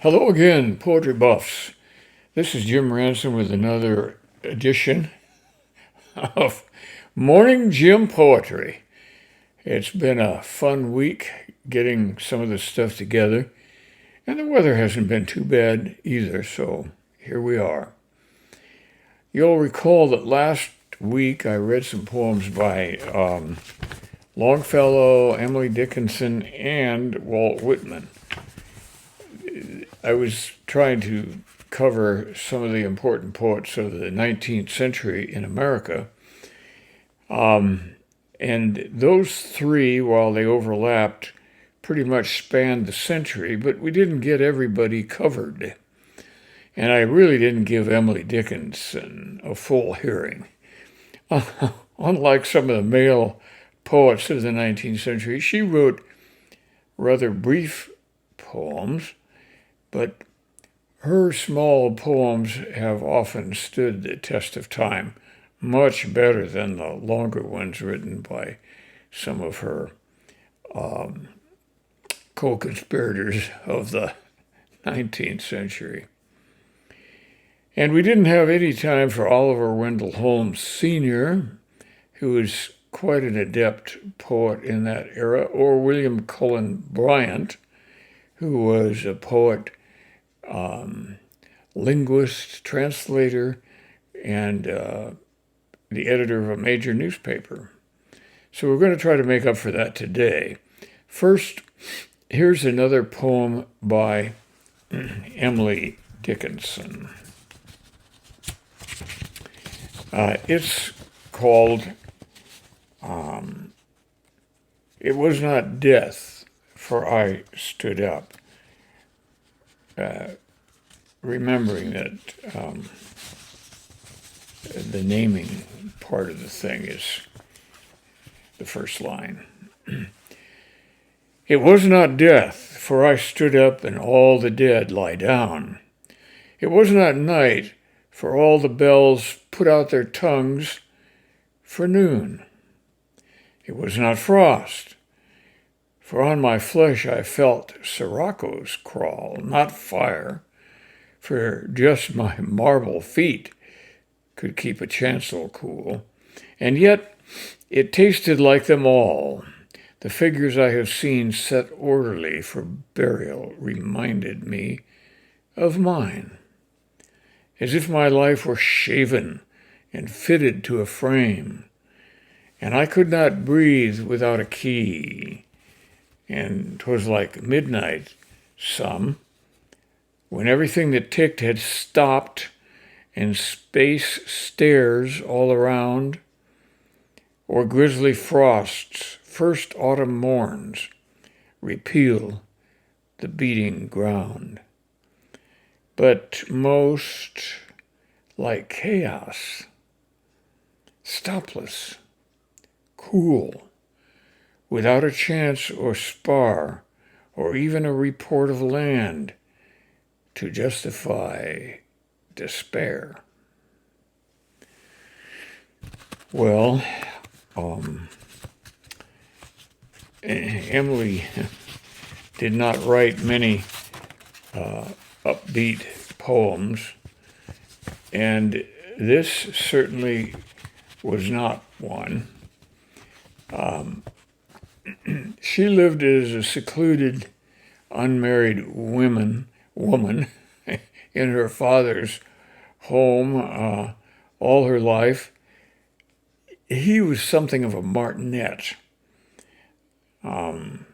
Hello again, poetry buffs. This is Jim Ransom with another edition of Morning Jim Poetry. It's been a fun week getting some of this stuff together, and the weather hasn't been too bad either, so here we are. You'll recall that last week I read some poems by Longfellow, Emily Dickinson, and Walt Whitman. I was trying to cover some of the important poets of the 19th century in America. And those three, while they overlapped, pretty much spanned the century, but we didn't get everybody covered. And I really didn't give Emily Dickinson a full hearing. Unlike some of the male poets of the 19th century, she wrote rather brief poems, but her small poems have often stood the test of time, much better than the longer ones written by some of her co-conspirators of the 19th century. And we didn't have any time for Oliver Wendell Holmes Sr., who was quite an adept poet in that era, or William Cullen Bryant, who was a poet, linguist, translator, and the editor of a major newspaper. So we're going to try to make up for that today. First, here's another poem by Emily Dickinson. It's called It Was Not Death, for I Stood Up. Remembering that the naming part of the thing is the first line. It was not death, for I stood up and all the dead lie down. It was not night, for all the bells put out their tongues for noon. It was not frost, for on my flesh I felt sirocco's crawl, not fire, for just my marble feet could keep a chancel cool. And yet it tasted like them all. The figures I have seen set orderly for burial reminded me of mine, as if my life were shaven and fitted to a frame, and I could not breathe without a key. And 'twas like midnight, when everything that ticked had stopped and space stares all around, or grisly frost's first autumn morns repeal the beating ground. But most like chaos, stopless, cool, without a chance or spar, or even a report of land to justify despair. Well, Emily did not write many upbeat poems, and this certainly was not one. She lived as a secluded, unmarried woman in her father's home all her life. He was something of a martinet. And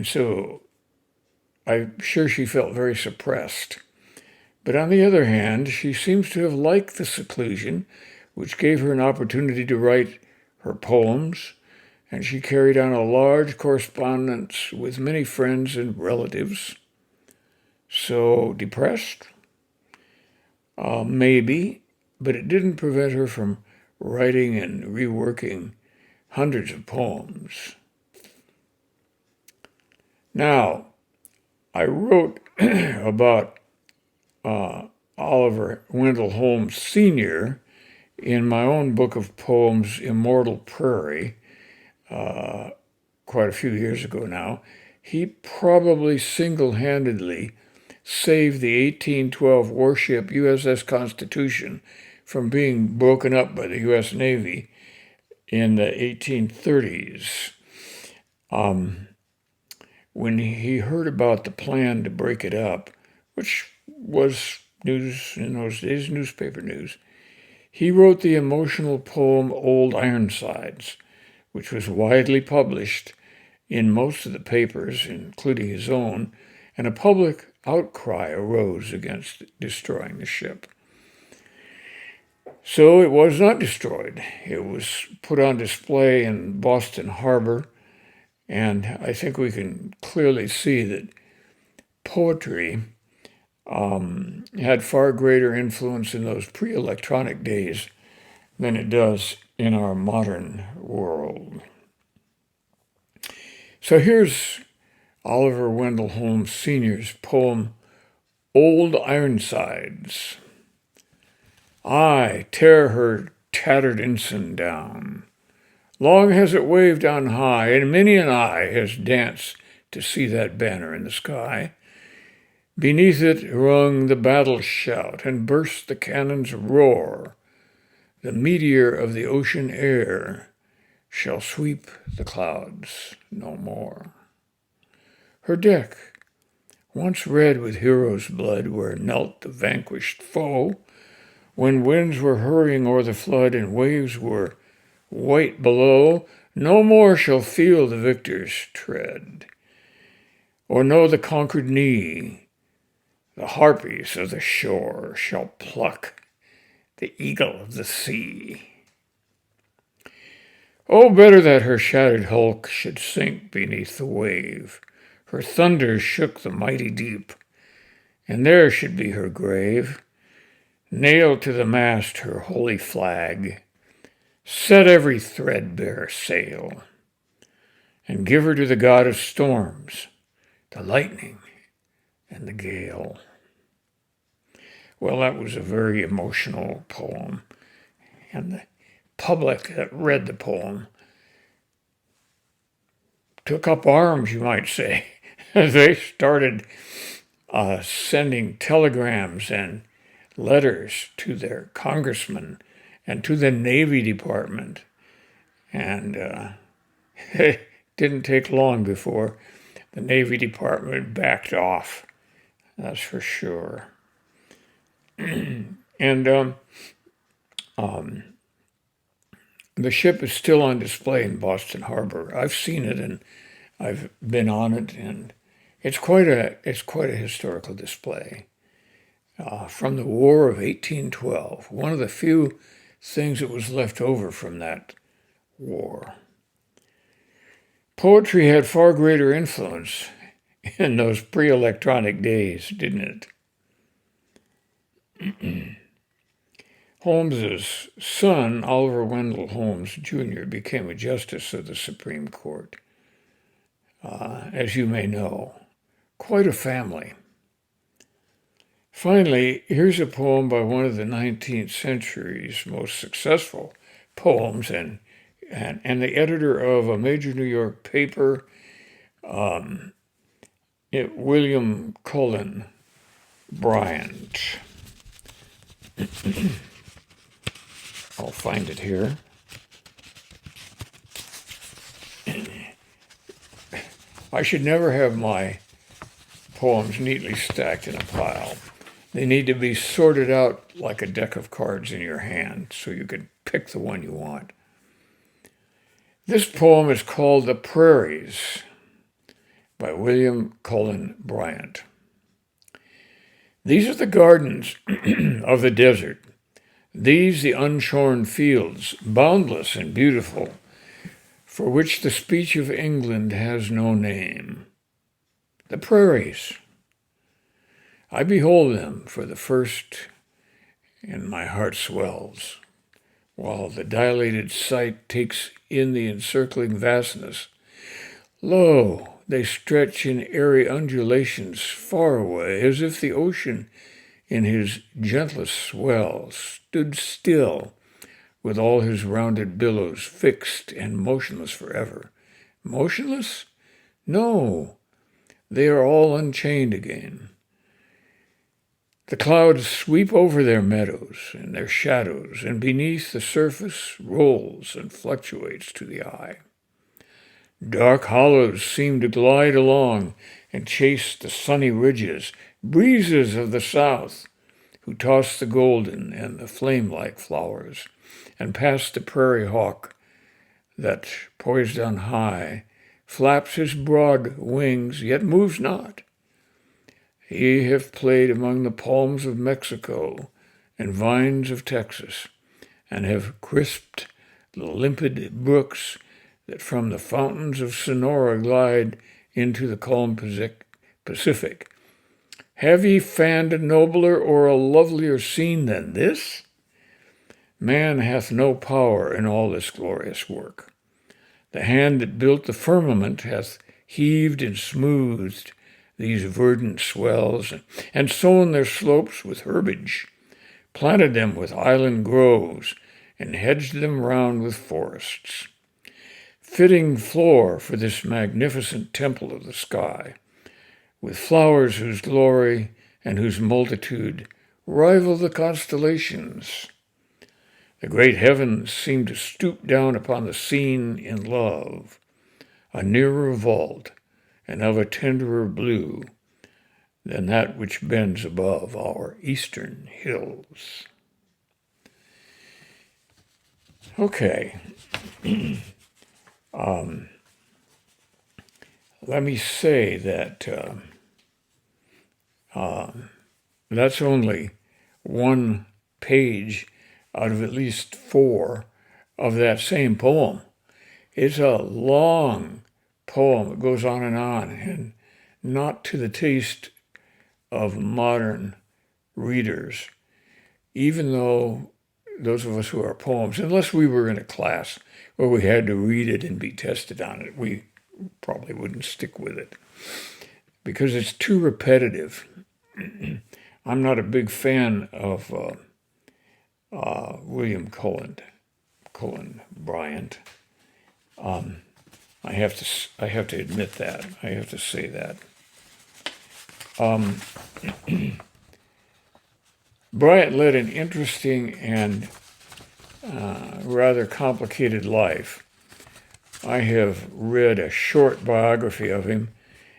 so I'm sure she felt very suppressed. But on the other hand, she seems to have liked the seclusion, which gave her an opportunity to write her poems, and she carried on a large correspondence with many friends and relatives. So depressed? Maybe, but it didn't prevent her from writing and reworking hundreds of poems. Now, I wrote about Oliver Wendell Holmes Sr. in my own book of poems, Immortal Prairie, quite a few years ago now. He probably single-handedly saved the 1812 warship USS Constitution from being broken up by the U.S. Navy in the 1830s. When he heard about the plan to break it up, which was news in those days, newspaper news, he wrote the emotional poem Old Ironsides, which was widely published in most of the papers, including his own, and a public outcry arose against destroying the ship. So it was not destroyed. It was put on display in Boston Harbor, and I think we can clearly see that poetry had far greater influence in those pre-electronic days than it does in our modern world. So here's Oliver Wendell Holmes Sr.'s poem, Old Ironsides. I tear her tattered ensign down. Long has it waved on high, and many an eye has danced to see that banner in the sky. Beneath it rung the battle shout, and burst the cannon's roar. The meteor of the ocean air shall sweep the clouds no more. Her deck, once red with heroes' blood, where knelt the vanquished foe, when winds were hurrying o'er the flood and waves were white below, no more shall feel the victor's tread, or know the conquered knee. The harpies of the shore shall pluck the eagle of the sea. Oh, better that her shattered hulk should sink beneath the wave. Her thunders shook the mighty deep, and there should be her grave. Nail to the mast her holy flag, set every threadbare sail, and give her to the god of storms, the lightning and the gale. Well, that was a very emotional poem, and the public that read the poem took up arms, you might say. They started sending telegrams and letters to their congressmen and to the Navy Department. And it didn't take long before the Navy Department backed off, that's for sure. And the ship is still on display in Boston Harbor. I've seen it and I've been on it, and it's quite a historical display. From the War of 1812, one of the few things that was left over from that war. Poetry had far greater influence in those pre-electronic days, didn't it? Holmes's son, Oliver Wendell Holmes Jr., became a justice of the Supreme Court. As you may know, quite a family. Finally, here's a poem by one of the 19th century's most successful poems, and the editor of a major New York paper, William Cullen, Bryant. I'll find it here. I should never have my poems neatly stacked in a pile. They need to be sorted out like a deck of cards in your hand so you can pick the one you want. This poem is called The Prairies by William Cullen Bryant. These are the gardens of the desert. These the unshorn fields, boundless and beautiful, for which the speech of England has no name. The prairies. I behold them for the first, and my heart swells, while the dilated sight takes in the encircling vastness. Lo, they stretch in airy undulations far away, as if the ocean in his gentlest swell stood still, with all his rounded billows fixed and motionless forever. Motionless? No, they are all unchained again. The clouds sweep over their meadows and their shadows, and beneath the surface rolls and fluctuates to the eye. Dark hollows seem to glide along and chase the sunny ridges, breezes of the south, who toss the golden and the flame-like flowers, and past the prairie hawk that, poised on high, flaps his broad wings, yet moves not. Ye have played among the palms of Mexico and vines of Texas, and have crisped the limpid brooks that from the fountains of Sonora glide into the calm Pacific. Have ye fanned a nobler or a lovelier scene than this? Man hath no power in all this glorious work. The hand that built the firmament hath heaved and smoothed these verdant swells, and sown their slopes with herbage, planted them with island groves, and hedged them round with forests. Fitting floor for this magnificent temple of the sky, with flowers whose glory and whose multitude rival the constellations. The great heavens seem to stoop down upon the scene in love, a nearer vault, and of a tenderer blue than that which bends above our eastern hills. Okay. Let me say that that's only one page out of at least 4 of that same poem. It's a long poem. It goes on, and not to the taste of modern readers, even though those of us who are poems, unless we were in a class where we had to read it and be tested on it, we probably wouldn't stick with it because it's too repetitive. I'm not a big fan of William Cullen Bryant. I have to admit that. I have to say that. Bryant led an interesting and rather complicated life. I have read a short biography of him,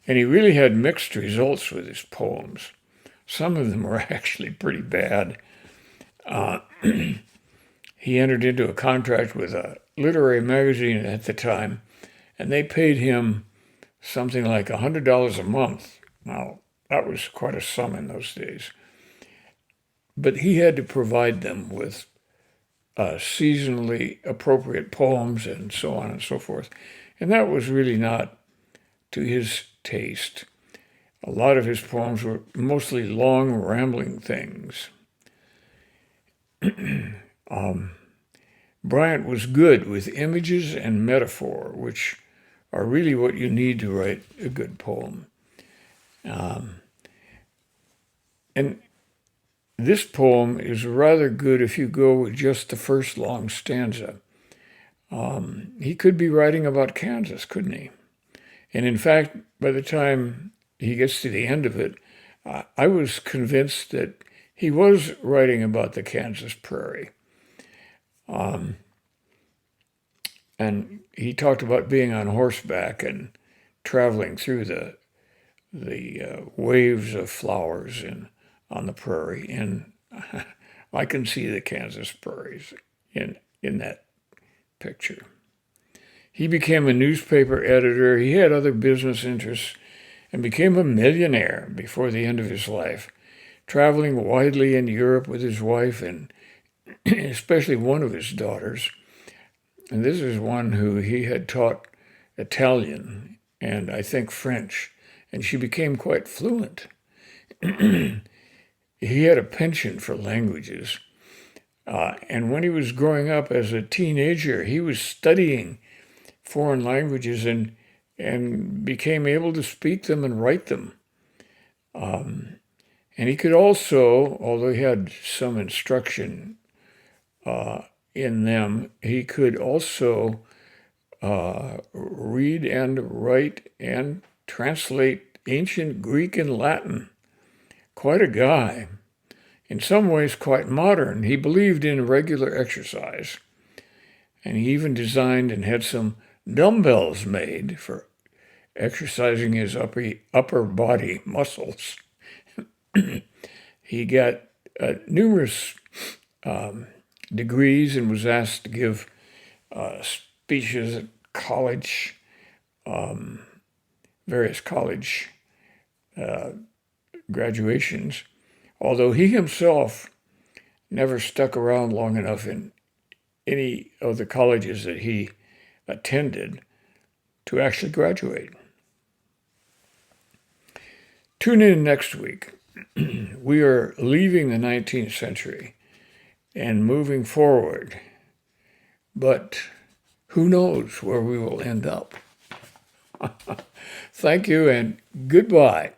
and he really had mixed results with his poems. Some of them were actually pretty bad. He entered into a contract with a literary magazine at the time, and they paid him something like $100 a month. Now, that was quite a sum in those days. But he had to provide them with seasonally appropriate poems and so on and so forth. And that was really not to his taste. A lot of his poems were mostly long, rambling things. Bryant was good with images and metaphor, which are really what you need to write a good poem. And this poem is rather good if you go with just the first long stanza. He could be writing about Kansas, couldn't he? And in fact, by the time he gets to the end of it, I was convinced that he was writing about the Kansas prairie. And he talked about being on horseback and traveling through the waves of flowers on the prairie. And I can see the Kansas prairies in that picture. He became a newspaper editor. He had other business interests and became a millionaire before the end of his life, traveling widely in Europe with his wife and especially one of his daughters. And this is one who he had taught Italian and I think French, and she became quite fluent. He had a penchant for languages. And when he was growing up as a teenager, he was studying foreign languages and became able to speak them and write them. And he could also, although he had some instruction in them, he could also read and write and translate ancient Greek and Latin. Quite a guy. in some ways quite modern. He believed in regular exercise, and he even designed and had some dumbbells made for exercising his upper body muscles. He got numerous degrees and was asked to give speeches at college, various college graduations, although he himself never stuck around long enough in any of the colleges that he attended to actually graduate. Tune in next week. We are leaving the 19th century and moving forward, but who knows where we will end up. Thank you and goodbye.